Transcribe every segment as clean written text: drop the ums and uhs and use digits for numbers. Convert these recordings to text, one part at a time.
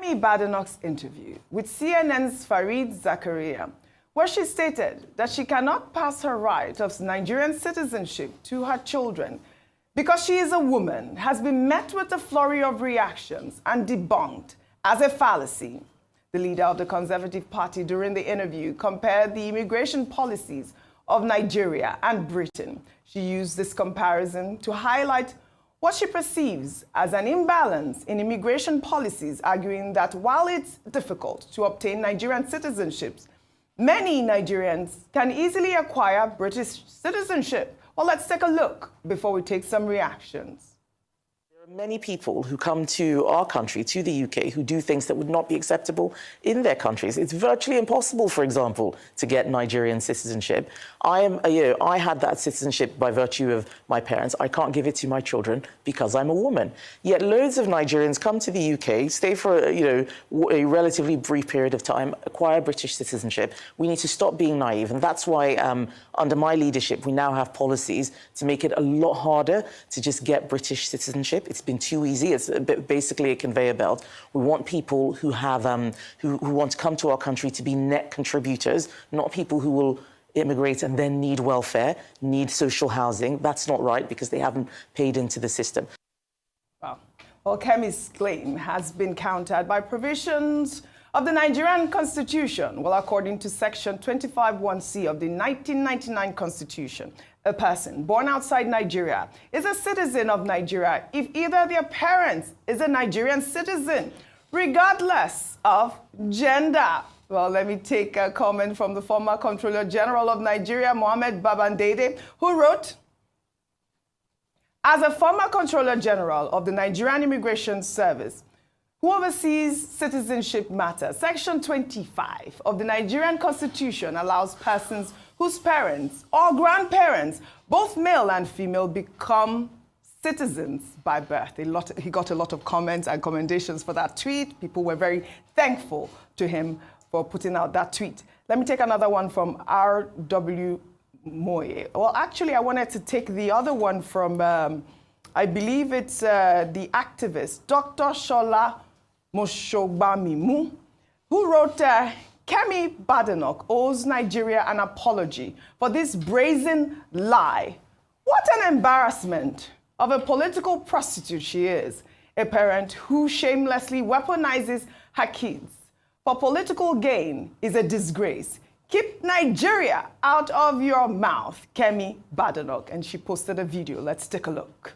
Kemi Badanoch's interview with CNN's Fareed Zakaria, where she stated that she cannot pass her right of Nigerian citizenship to her children because she is a woman, has been met with a flurry of reactions and debunked as a fallacy. The leader of the Conservative Party during the interview compared the immigration policies of Nigeria and Britain. She used this comparison to highlight what she perceives as an imbalance in immigration policies, arguing that while it's difficult to obtain Nigerian citizenships, many Nigerians can easily acquire British citizenship. Well, let's take a look before we take some reactions. Many people who come to our country, to the UK, who do things that would not be acceptable in their countries. It's virtually impossible, for example, to get Nigerian citizenship. I had that citizenship by virtue of my parents. I can't give it to my children because I'm a woman. Yet loads of Nigerians come to the UK, stay for a relatively brief period of time, acquire British citizenship. We need to stop being naive, and that's why under my leadership we now have policies to make it a lot harder to just get British citizenship. It's been too easy. It's basically a conveyor belt. We want people who have who want to come to our country to be net contributors, not people who will immigrate and then need welfare, need social housing. That's not right because they haven't paid into the system. Wow. Well, Kemi's claim has been countered by provisions of the Nigerian Constitution. Well, according to Section 25(1)(c) of the 1999 Constitution, a person born outside Nigeria is a citizen of Nigeria if either their parent is a Nigerian citizen, regardless of gender. Well, let me take a comment from the former Controller General of Nigeria, Mohammed Babandede, who wrote, "As a former Controller General of the Nigerian Immigration Service, who oversees citizenship matters, Section 25 of the Nigerian Constitution allows persons whose parents or grandparents, both male and female, become citizens by birth." He got a lot of comments and commendations for that tweet. People were very thankful to him for putting out that tweet. Let me take another one from R.W. Moye. Well, actually, I wanted to take the other one from, I believe it's the activist, Dr. Shola Moshogbamimu, who wrote, "Kemi Badanoch owes Nigeria an apology for this brazen lie. What an embarrassment of a political prostitute she is, a parent who shamelessly weaponizes her kids for political gain is a disgrace. Keep Nigeria out of your mouth, Kemi Badanoch." And she posted a video. Let's take a look.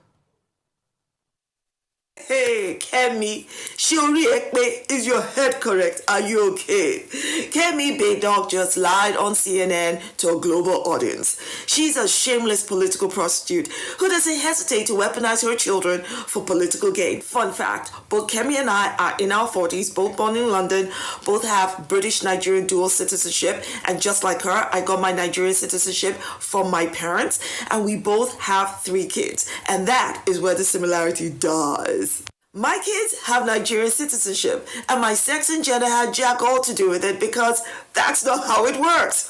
Hey, Kemi, Shuri Ekpe, is your head correct? Are you okay? Kemi Badanoch just lied on CNN to a global audience. She's a shameless political prostitute who doesn't hesitate to weaponize her children for political gain. Fun fact, both Kemi and I are in our 40s, both born in London, both have British-Nigerian dual citizenship, and just like her, I got my Nigerian citizenship from my parents, and we both have 3 kids, and that is where the similarity does. My kids have Nigerian citizenship, and my sex and gender had jack all to do with it because that's not how it works.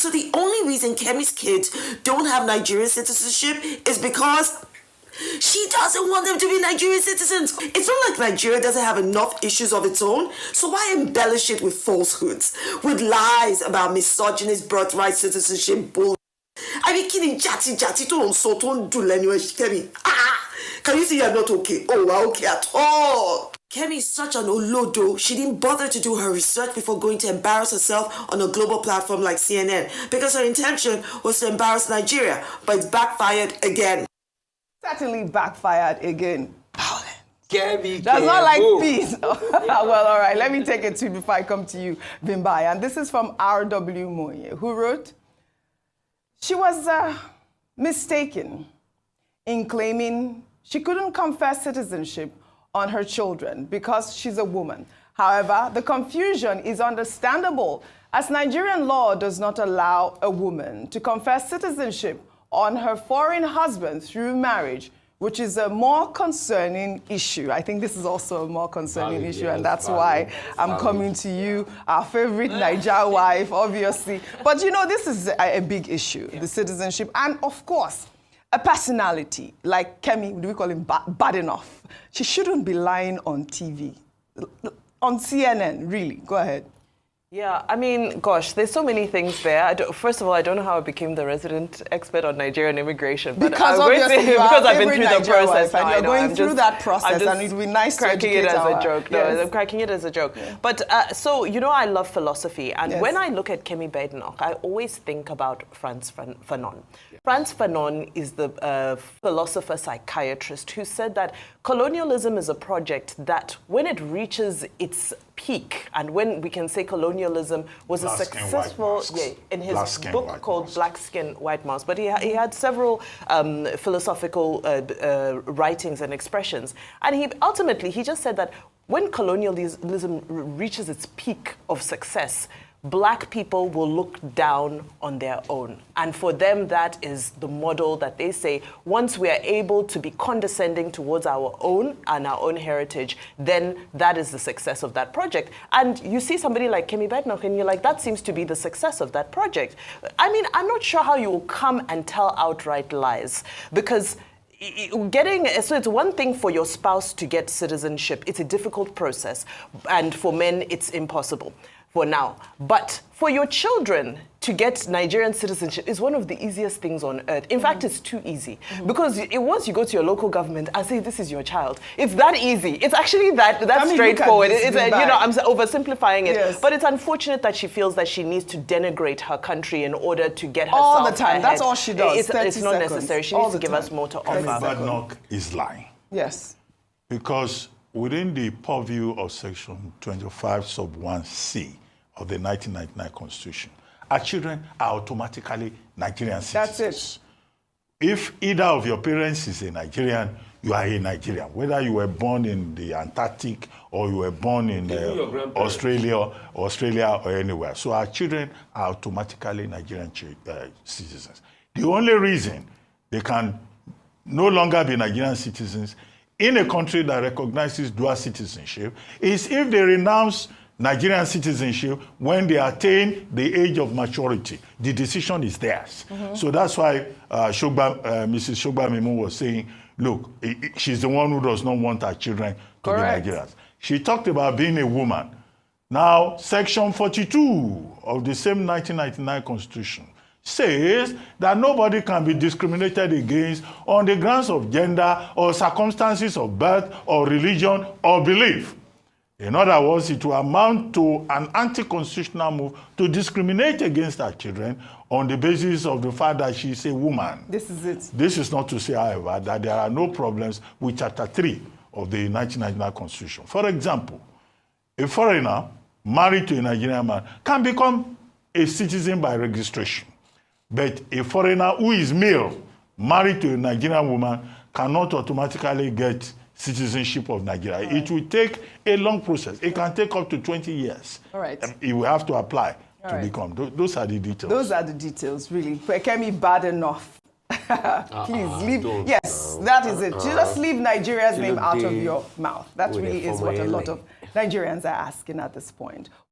So the only reason Kemi's kids don't have Nigerian citizenship is because she doesn't want them to be Nigerian citizens. It's not like Nigeria doesn't have enough issues of its own, so why embellish it with falsehoods, with lies about misogynist birthright citizenship bull? I mean, kidding, jati don't so don't do anyway, Kemi. Can you see you're not okay? Oh, we're okay at all. Kemi is such an olodo. She didn't bother to do her research before going to embarrass herself on a global platform like CNN because her intention was to embarrass Nigeria, but it's backfired again. Certainly backfired again. Kemi, that's not like peace. Well, all right, let me take a tweet before I come to you, Bimbai. And this is from R.W. Moye, who wrote, "She was mistaken in claiming she couldn't confer citizenship on her children because she's a woman. However, the confusion is understandable as Nigerian law does not allow a woman to confer citizenship on her foreign husband through marriage, which is a more concerning issue." I think this is also a more concerning issue, and that's why I'm coming to you, our favorite Naija wife, obviously. But you know, this is a big issue, the citizenship, and of course, a personality like Kemi, do we call him Badanoch? She shouldn't be lying on TV. on CNN, really. Go ahead. Yeah, I mean, gosh, there's so many things there. First of all, I don't know how I became the resident expert on Nigerian immigration. But Because obviously you because are I've been through the process. And you're going through that I'm process, just and it would be nice to cracking it educate as a joke. No, Yes. I'm cracking it as a joke. Yeah. But so, you know, I love philosophy. And Yes. when I look at Kemi Badanoch, I always think about Frantz Fanon. Frantz Fanon is the philosopher psychiatrist who said that colonialism is a project that when it reaches its peak, and when we can say colonialism was a successful, in his book called Black Skin, White Mouse, but he had several philosophical writings and expressions, and he ultimately just said that when colonialism reaches its peak of success, Black people will look down on their own. And for them, that is the model that they say, once we are able to be condescending towards our own and our own heritage, then that is the success of that project. And you see somebody like Kemi Badanoch and you're like, that seems to be the success of that project. I mean, I'm not sure how you will come and tell outright lies, because so it's one thing for your spouse to get citizenship. It's a difficult process. And for men, it's impossible for now. But for your children to get Nigerian citizenship is one of the easiest things on earth. In fact, it's too easy. Because once you go to your local government and say, this is your child, it's that easy. It's actually that straightforward. I'm oversimplifying it. Yes. But it's unfortunate that she feels that she needs to denigrate her country in order to get herself all the time. ahead. That's all she does. It's not necessary. She needs to give us more to offer. Kemi Badanoch is lying. Yes. Because within the purview of Section 25 sub 1C of the 1999 Constitution, our children are automatically Nigerian citizens. That's it. If either of your parents is a Nigerian, you are a Nigerian. Whether you were born in the Antarctic or you were born in Australia or anywhere. So our children are automatically Nigerian citizens. The only reason they can no longer be Nigerian citizens in a country that recognizes dual citizenship is if they renounce Nigerian citizenship when they attain the age of maturity. The decision is theirs. So that's why Mrs. Shogba Mimu was saying, look, she's the one who does not want her children to be Nigerians. She talked about being a woman. Now, Section 42 of the same 1999 Constitution says that nobody can be discriminated against on the grounds of gender or circumstances of birth or religion or belief. In other words, it will amount to an anti-constitutional move to discriminate against our children on the basis of the fact that she is a woman. This is it. This is not to say, however, that there are no problems with Chapter 3 of the 1999 Constitution. For example, a foreigner married to a Nigerian man can become a citizen by registration. But a foreigner who is male, married to a Nigerian woman, cannot automatically get citizenship of Nigeria. Right. It will take a long process. It can take up to 20 years. All right. It will have to apply to become. Those are the details. Those are the details, really. Kemi Badanoch. Please leave. Yes, that is it. Just leave Nigeria's name out of your mouth. That really is what a lot of Nigerians are asking at this point.